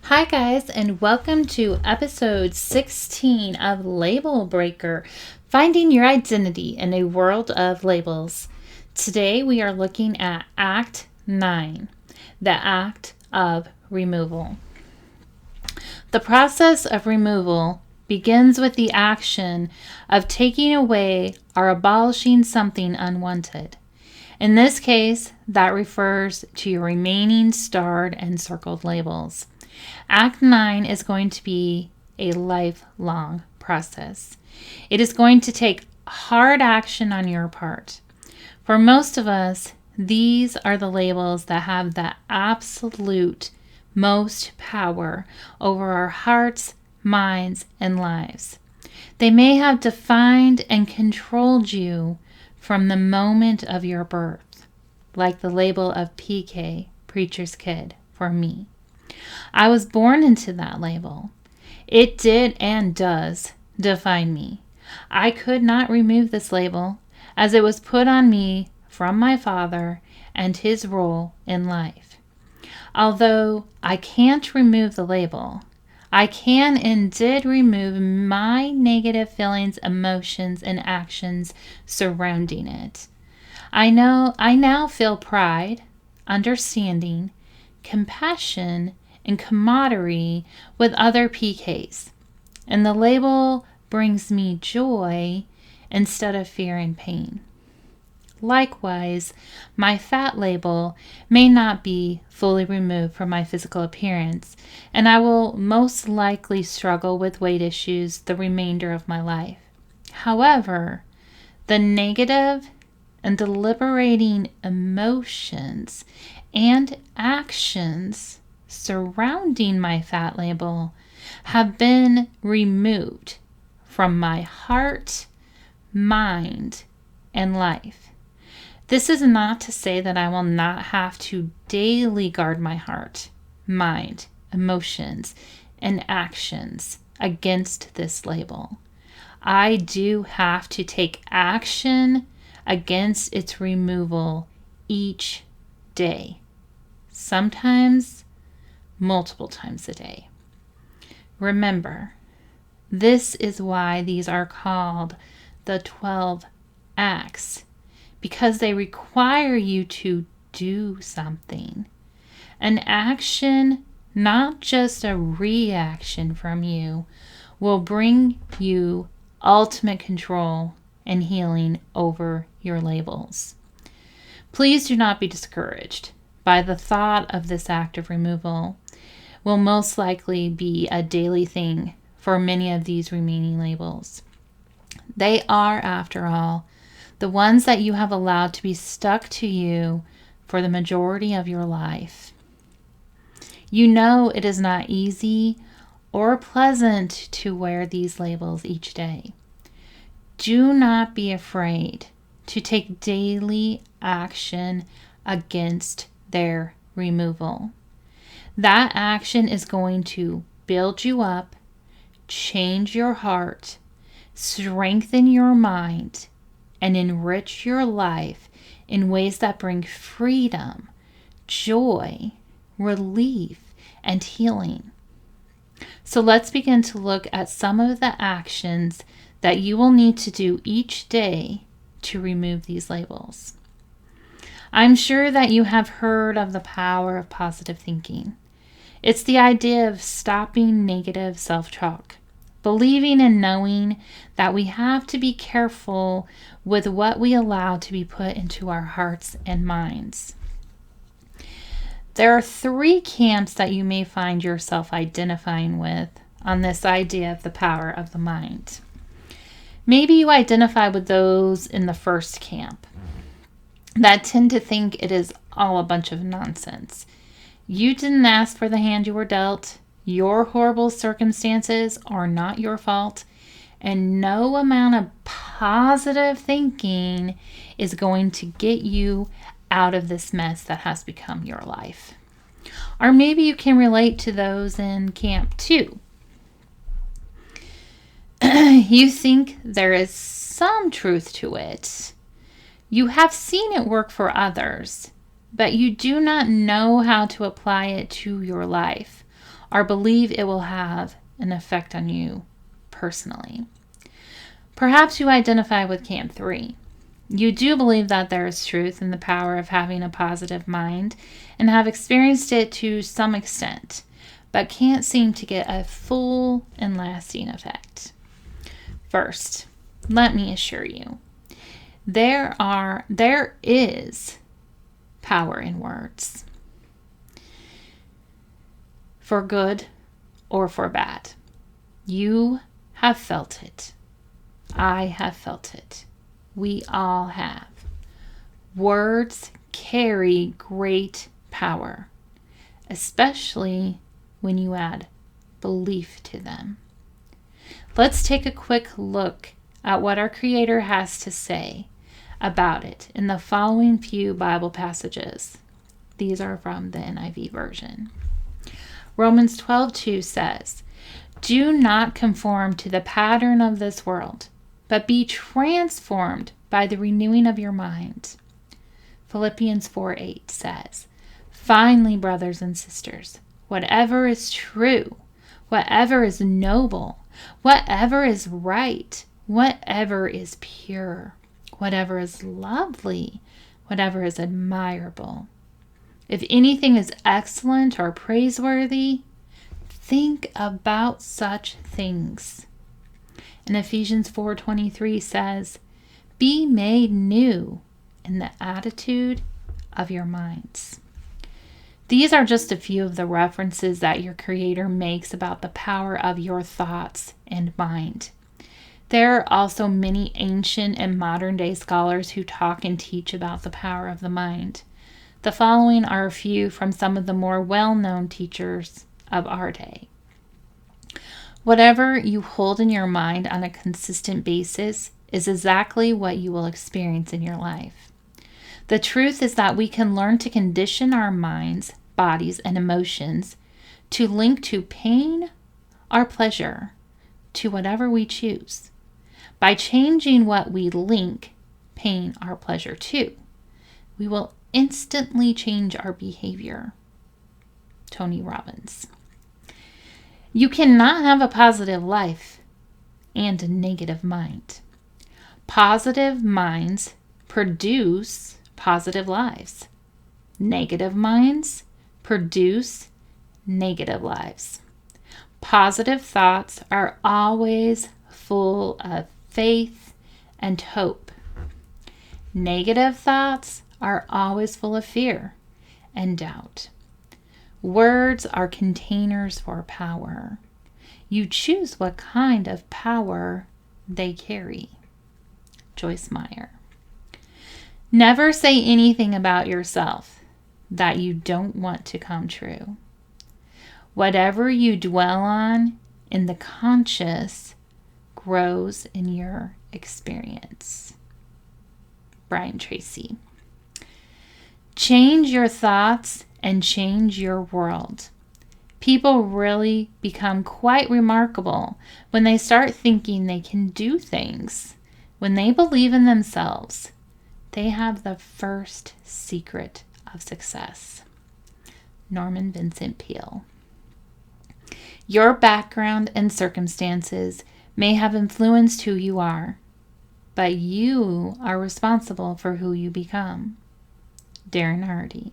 Hi, guys, and welcome to episode 16 of Label Breaker, Finding Your Identity in a World of Labels. Today we are looking at Act 9, the act of removal. The process of removal begins with the action of taking away or abolishing something unwanted. In this case, that refers to your remaining starred and circled labels. Act 9 is going to be a lifelong process. It is going to take hard action on your part. For most of us, these are the labels that have the absolute most power over our hearts, minds, and lives. They may have defined and controlled you from the moment of your birth, like the label of PK, preacher's kid, for me. I was born into that label. It did and does define me. I could not remove this label as it was put on me from my father and his role in life. Although I can't remove the label, I can and did remove my negative feelings, emotions, and actions surrounding it. I now feel pride, understanding, compassion, and camaraderie with other PKs. And the label brings me joy instead of fear and pain. Likewise, my fat label may not be fully removed from my physical appearance, and I will most likely struggle with weight issues the remainder of my life. However, the negative and deliberating emotions and actions surrounding my fat label have been removed from my heart, mind, and life. This is not to say that I will not have to daily guard my heart, mind, emotions, and actions against this label. I do have to take action against its removal each day, sometimes multiple times a day. Remember, this is why these are called the 12 acts, because they require you to do something. An action, not just a reaction from you, will bring you ultimate control and healing over your labels. Please do not be discouraged by the thought of this act of removal. Will most likely be a daily thing for many of these remaining labels. They are, after all, the ones that you have allowed to be stuck to you for the majority of your life. You know it is not easy or pleasant to wear these labels each day. Do not be afraid to take daily action against their removal. That action is going to build you up, change your heart, strengthen your mind, and enrich your life in ways that bring freedom, joy, relief, and healing. So let's begin to look at some of the actions that you will need to do each day to remove these labels. I'm sure that you have heard of the power of positive thinking. It's the idea of stopping negative self-talk, believing and knowing that we have to be careful with what we allow to be put into our hearts and minds. There are 3 camps that you may find yourself identifying with on this idea of the power of the mind. Maybe you identify with those in the first camp that tend to think it is all a bunch of nonsense. You didn't ask for the hand you were dealt. Your horrible circumstances are not your fault, and no amount of positive thinking is going to get you out of this mess that has become your life. Or maybe you can relate to those in Camp 2. You think there is some truth to it. You have seen it work for others, but you do not know how to apply it to your life, or believe it will have an effect on you personally. Perhaps you identify with Camp 3. You do believe that there is truth in the power of having a positive mind and have experienced it to some extent, but can't seem to get a full and lasting effect. First, let me assure you, there is power in words, for good or for bad. You have felt it. I have felt it. We all have. Words carry great power, especially when you add belief to them. Let's take a quick look at what our Creator has to say about it in the following few Bible passages. These are from the NIV version. Romans 12:2 says, "Do not conform to the pattern of this world, but be transformed by the renewing of your mind." Philippians 4:8 says, "Finally, brothers and sisters, whatever is true, whatever is noble, whatever is right, whatever is pure, whatever is lovely, whatever is admirable, if anything is excellent or praiseworthy, think about such things." And Ephesians 4:23 says, "Be made new in the attitude of your minds." These are just a few of the references that your Creator makes about the power of your thoughts and mind. There are also many ancient and modern day scholars who talk and teach about the power of the mind. The following are a few from some of the more well-known teachers of our day. Whatever you hold in your mind on a consistent basis is exactly what you will experience in your life. The truth is that we can learn to condition our minds, bodies, and emotions to link to pain or pleasure to whatever we choose. By changing what we link pain or pleasure to, we will instantly change our behavior. Tony Robbins. You cannot have a positive life and a negative mind. Positive minds produce positive lives. Negative minds produce negative lives. Positive thoughts are always full of faith and hope. Negative thoughts are always full of fear and doubt. Words are containers for power. You choose what kind of power they carry. Joyce Meyer. Never say anything about yourself that you don't want to come true. Whatever you dwell on in the conscious grows in your experience. Brian Tracy. Change your thoughts and change your world. People really become quite remarkable when they start thinking they can do things. When they believe in themselves, they have the first secret of success. Norman Vincent Peale. Your background and circumstances may have influenced who you are, but you are responsible for who you become. Darren Hardy.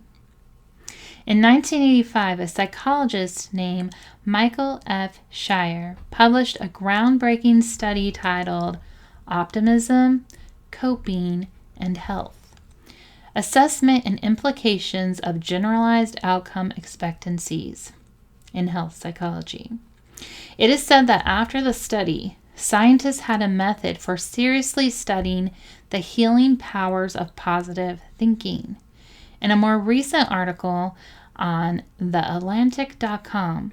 In 1985, a psychologist named Michael F. Shire published a groundbreaking study titled Optimism, Coping, and Health: Assessment and Implications of Generalized Outcome Expectancies in Health Psychology. It is said that after the study, scientists had a method for seriously studying the healing powers of positive thinking. In a more recent article on theatlantic.com,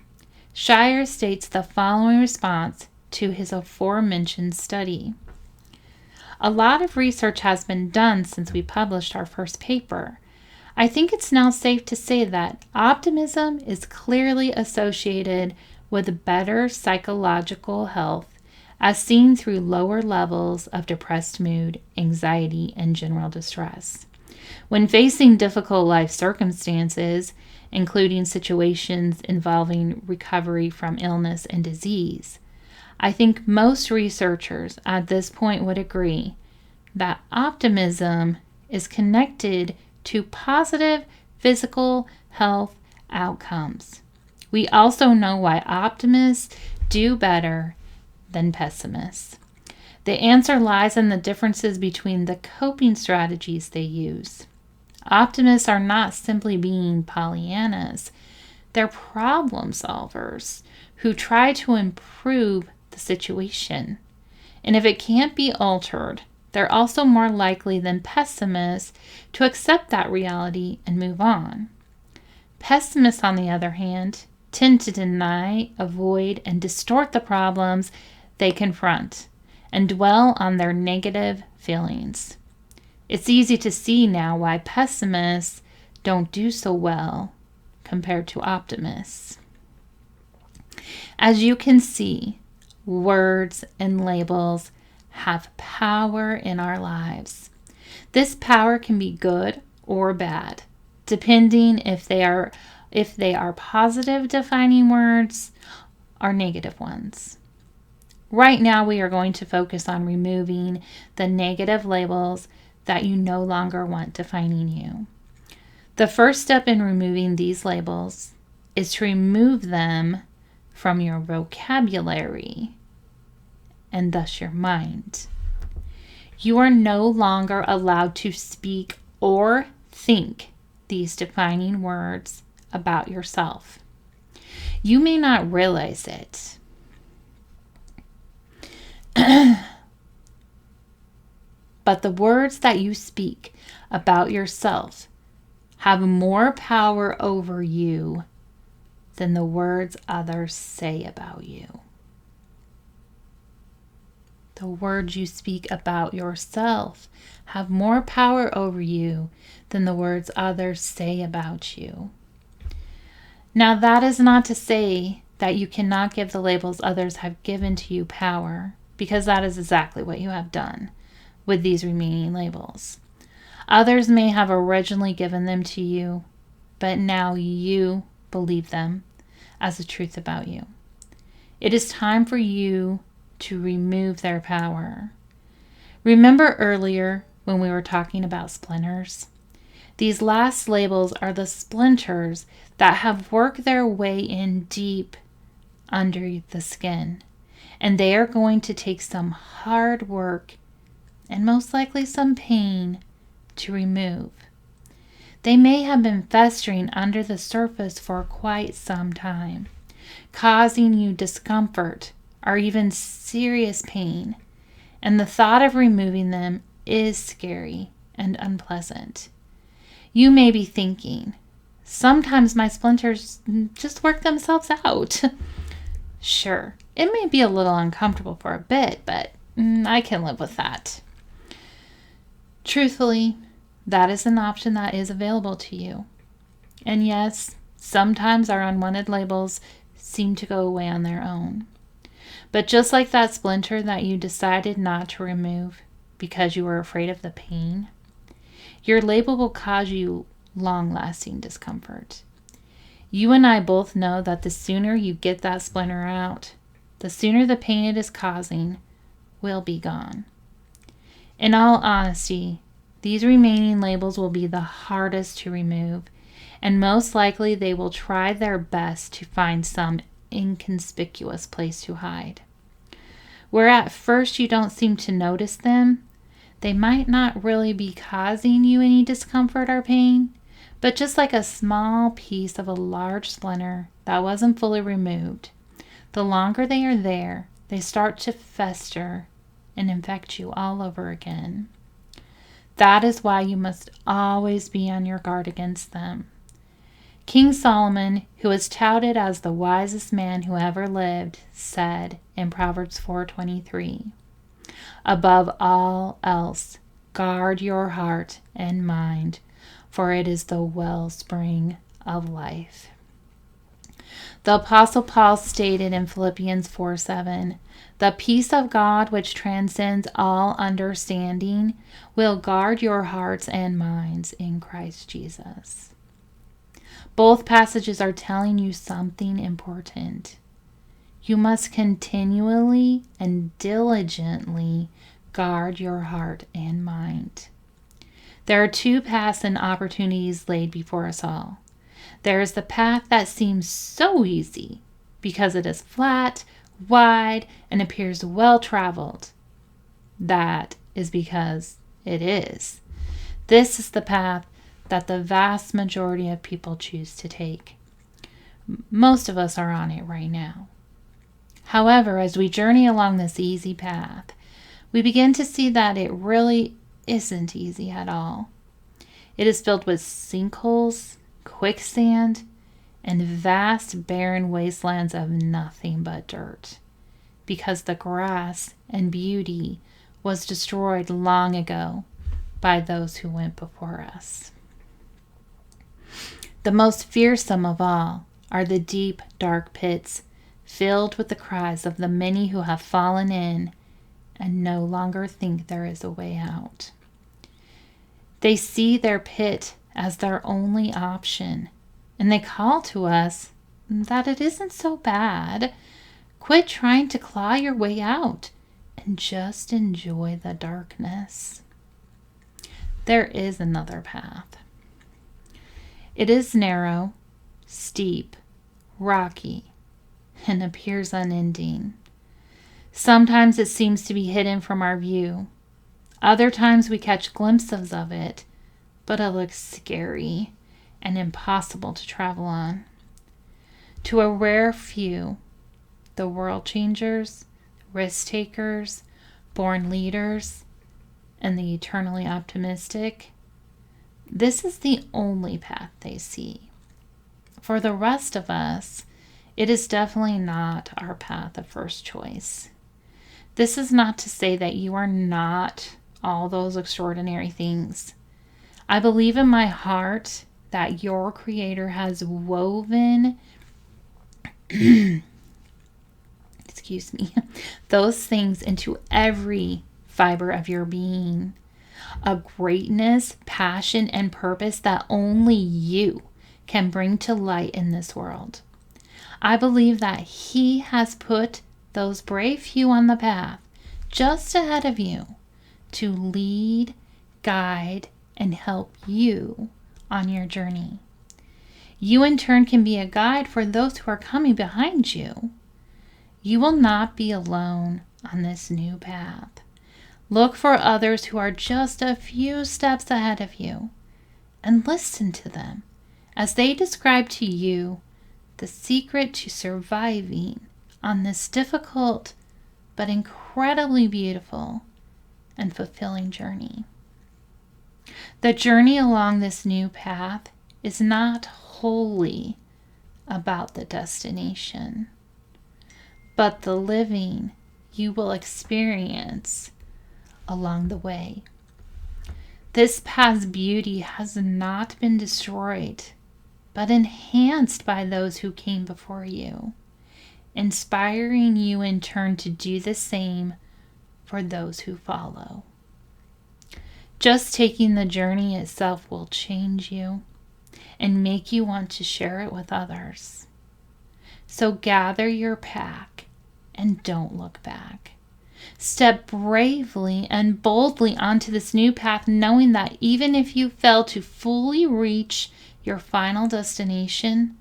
Shire states the following response to his aforementioned study. A lot of research has been done since we published our first paper. I think it's now safe to say that optimism is clearly associated with better psychological health as seen through lower levels of depressed mood, anxiety, and general distress. When facing difficult life circumstances, including situations involving recovery from illness and disease. I think most researchers at this point would agree that optimism is connected to positive physical health outcomes. We also know why optimists do better than pessimists. The answer lies in the differences between the coping strategies they use. Optimists are not simply being Pollyannas. They're problem solvers who try to improve the situation. And if it can't be altered, they're also more likely than pessimists to accept that reality and move on. Pessimists, on the other hand, tend to deny, avoid, and distort the problems they confront and dwell on their negative feelings. It's easy to see now why pessimists don't do so well compared to optimists. As you can see, words and labels have power in our lives. This power can be good or bad, depending if they are positive defining words or negative ones. Right now, we are going to focus on removing the negative labels that you no longer want defining you. The first step in removing these labels is to remove them from your vocabulary and thus your mind. You are no longer allowed to speak or think these defining words about yourself. You may not realize it, but the words that you speak about yourself have more power over you than the words others say about you. The words you speak about yourself have more power over you than the words others say about you. Now, that is not to say that you cannot give the labels others have given to you power, because that is exactly what you have done with these remaining labels. Others may have originally given them to you, but now you believe them as the truth about you. It is time for you to remove their power. Remember earlier when we were talking about splinters? These last labels are the splinters that have worked their way in deep under the skin, and they are going to take some hard work and most likely some pain to remove. They may have been festering under the surface for quite some time, causing you discomfort or even serious pain, and the thought of removing them is scary and unpleasant. You may be thinking, sometimes my splinters just work themselves out. Sure, it may be a little uncomfortable for a bit, but I can live with that. Truthfully, that is an option that is available to you. And yes, sometimes our unwanted labels seem to go away on their own. But just like that splinter that you decided not to remove because you were afraid of the pain, your label will cause you long-lasting discomfort. You and I both know that the sooner you get that splinter out, the sooner the pain it is causing will be gone. In all honesty, these remaining labels will be the hardest to remove, and most likely they will try their best to find some inconspicuous place to hide. Where at first you don't seem to notice them, they might not really be causing you any discomfort or pain, but just like a small piece of a large splinter that wasn't fully removed, the longer they are there, they start to fester and infect you all over again. That is why you must always be on your guard against them. King Solomon, who is touted as the wisest man who ever lived, said in Proverbs 4:23, "Above all else, guard your heart and mind, for it is the wellspring of life." The Apostle Paul stated in Philippians 4:7, "The peace of God, which transcends all understanding, will guard your hearts and minds in Christ Jesus." Both passages are telling you something important. You must continually and diligently guard your heart and mind. There are two paths and opportunities laid before us all. There is the path that seems so easy because it is flat, wide, and appears well traveled. That is because it is. This is the path that the vast majority of people choose to take. Most of us are on it right now. However, as we journey along this easy path, we begin to see that it really isn't easy at all. It is filled with sinkholes, quicksand, and vast barren wastelands of nothing but dirt, because the grass and beauty was destroyed long ago by those who went before us. The most fearsome of all are the deep, dark pits filled with the cries of the many who have fallen in and no longer think there is a way out. They see their pit as their only option, and they call to us that it isn't so bad. Quit trying to claw your way out and just enjoy the darkness. There is another path. It is narrow, steep, rocky, and appears unending. Sometimes it seems to be hidden from our view. Other times we catch glimpses of it, but it looks scary and impossible to travel on. To a rare few, the world changers, risk takers, born leaders, and the eternally optimistic, this is the only path they see. For the rest of us, it is definitely not our path of first choice. This is not to say that you are not all those extraordinary things. I believe in my heart that your Creator has woven those things into every fiber of your being. A greatness, passion, and purpose that only you can bring to light in this world. I believe that He has put those brave few on the path just ahead of you to lead, guide, and help you on your journey. You in turn can be a guide for those who are coming behind you. You will not be alone on this new path. Look for others who are just a few steps ahead of you and listen to them as they describe to you the secret to surviving on this difficult but incredibly beautiful and fulfilling journey. The journey along this new path is not wholly about the destination, but the living you will experience along the way. This path's beauty has not been destroyed, but enhanced by those who came before you, inspiring you in turn to do the same for those who follow. Just taking the journey itself will change you and make you want to share it with others. So gather your pack and don't look back. Step bravely and boldly onto this new path, knowing that even if you fail to fully reach your final destination,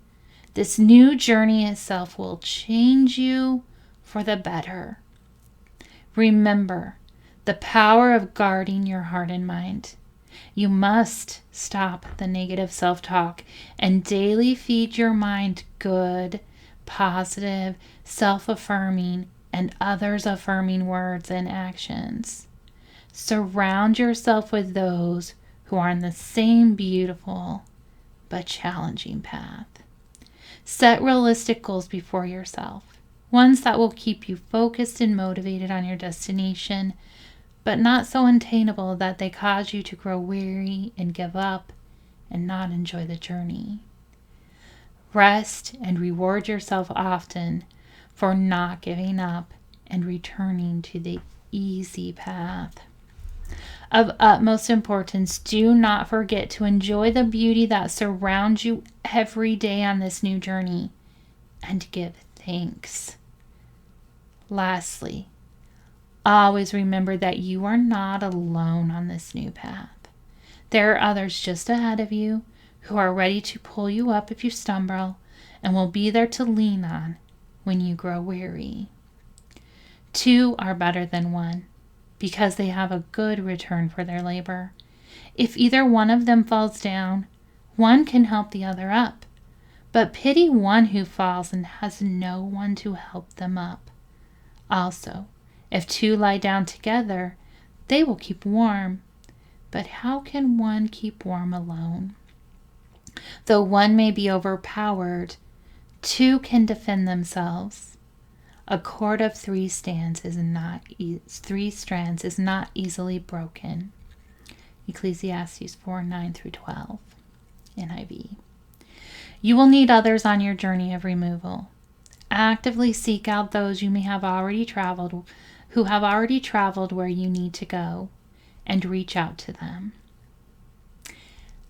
this new journey itself will change you for the better. Remember the power of guarding your heart and mind. You must stop the negative self-talk and daily feed your mind good, positive, self-affirming, and others-affirming words and actions. Surround yourself with those who are on the same beautiful but challenging path. Set realistic goals before yourself, ones that will keep you focused and motivated on your destination, but not so unattainable that they cause you to grow weary and give up and not enjoy the journey. Rest and reward yourself often for not giving up and returning to the easy path. Of utmost importance, do not forget to enjoy the beauty that surrounds you every day on this new journey and give thanks. Lastly, always remember that you are not alone on this new path. There are others just ahead of you who are ready to pull you up if you stumble and will be there to lean on when you grow weary. Two are better than one because they have a good return for their labor. If either one of them falls down, one can help the other up. But pity one who falls and has no one to help them up. Also, if two lie down together, they will keep warm. But how can one keep warm alone? Though one may be overpowered, two can defend themselves. A cord of three strands is not easily broken. Ecclesiastes 4:9-12, NIV. You will need others on your journey of removal. Actively seek out those who have already traveled where you need to go, and reach out to them.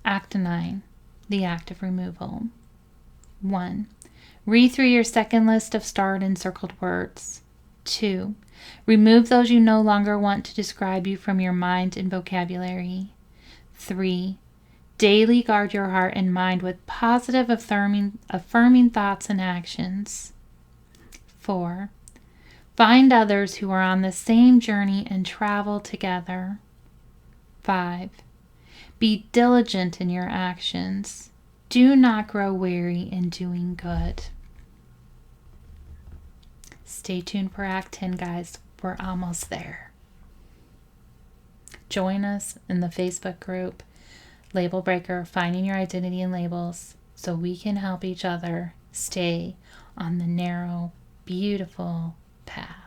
Act 9. The act of removal. 1. Read through your second list of starred and circled words. 2. Remove those you no longer want to describe you from your mind and vocabulary. 3. Daily guard your heart and mind with positive, affirming thoughts and actions. 4. Find others who are on the same journey and travel together. 5. Be diligent in your actions. Do not grow weary in doing good. Stay tuned for Act 10, guys. We're almost there. Join us in the Facebook group, Label Breaker, Finding Your Identity in Labels, so we can help each other stay on the narrow, beautiful path.